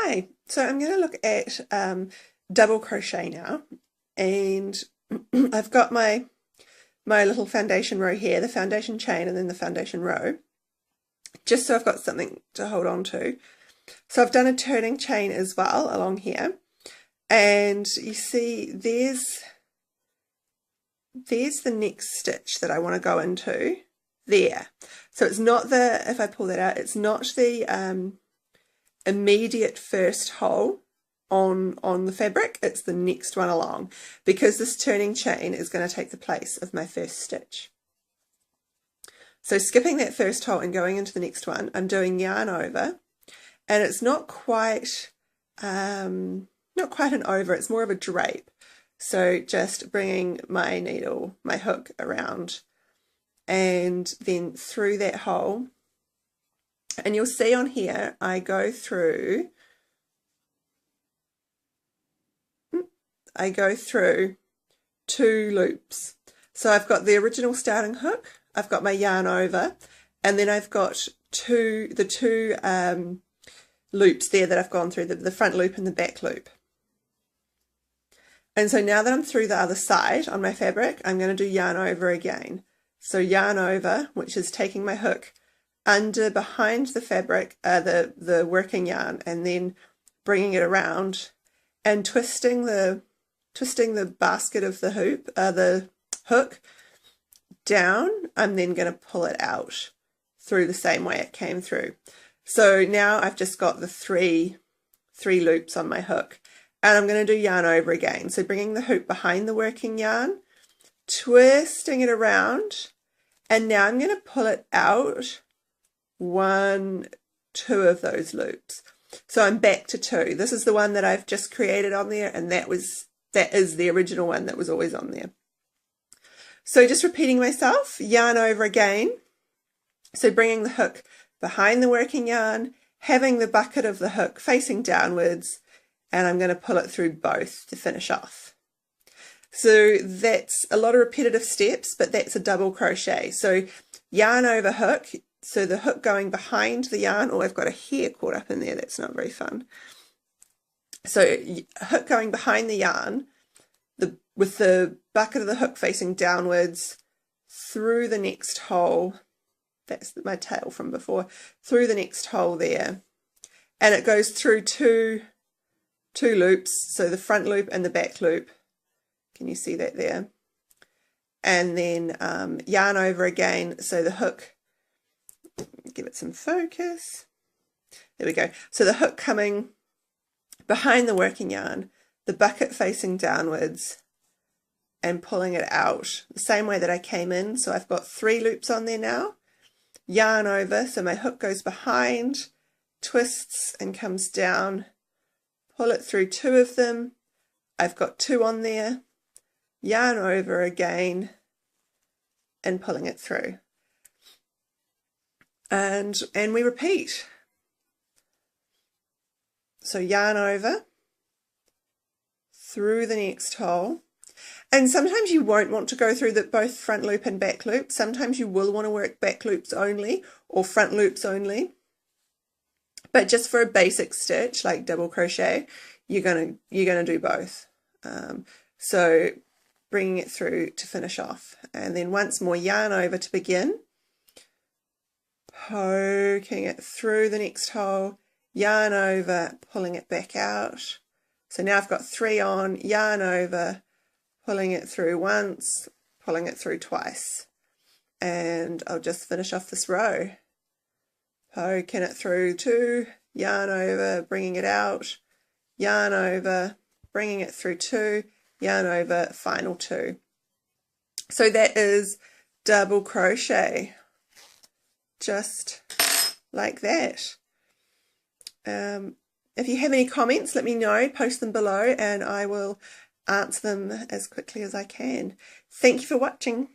Hi, so I'm going to look at double crochet now, and I've got my little foundation row here, the foundation chain and then the foundation row, just so I've got something to hold on to. So I've done a turning chain as well along here, and you see there's the next stitch that I want to go into there. So it's not the, if I pull that out, it's not the immediate first hole on the fabric, it's the next one along, because this turning chain is going to take the place of my first stitch. So skipping that first hole and going into the next one, I'm doing yarn over, and it's not quite an over, it's more of a drape. So just bringing my needle, my hook around, and then through that hole. And you'll see on here, I go through 2 loops. So I've got the original starting hook, I've got my yarn over, and then I've got the two loops there that I've gone through, the front loop and the back loop. And so now that I'm through the other side on my fabric, I'm going to do yarn over again. So yarn over, which is taking my hook under behind the fabric, the working yarn, and then bringing it around and twisting the basket of the hook down. I'm then going to pull it out through the same way it came through. So now I've just got the three loops on my hook, and I'm going to do yarn over again. So bringing the hoop behind the working yarn, twisting it around, and now I'm going to pull it out 1, 2 of those loops. So I'm back to 2. This is the one that I've just created on there, and that is the original one that was always on there. So just repeating myself, yarn over again. So bringing the hook behind the working yarn, having the bucket of the hook facing downwards, and I'm going to pull it through both to finish off. So that's a lot of repetitive steps, but that's a double crochet. So yarn over hook, so the hook going behind the yarn. Oh, I've got a hair caught up in there, that's not very fun. So hook going behind the yarn, with the bucket of the hook facing downwards, through the next hole, that's my tail from before, through the next hole there, and it goes through two loops, so the front loop and the back loop. Can you see that there? And then yarn over again, so the hook, give it some focus, there we go. So the hook coming behind the working yarn, the bucket facing downwards, and pulling it out the same way that I came in. So I've got 3 loops on there now. Yarn over, so my hook goes behind, twists and comes down, pull it through 2 of them. I've got 2 on there, yarn over again, and pulling it through. And we repeat. So yarn over, through the next hole. And sometimes you won't want to go through both front loop and back loop. Sometimes you will want to work back loops only or front loops only. But just for a basic stitch like double crochet, you're gonna do both. So bringing it through to finish off, and then once more yarn over to begin, poking it through the next hole, yarn over, pulling it back out. So now I've got 3 on, yarn over, pulling it through once, pulling it through twice, and I'll just finish off this row. Poking it through 2, yarn over, bringing it out, yarn over, bringing it through 2, yarn over, final 2. So that is double crochet, just like that. If you have any comments, let me know, post them below, and I will answer them as quickly as I can. Thank you for watching.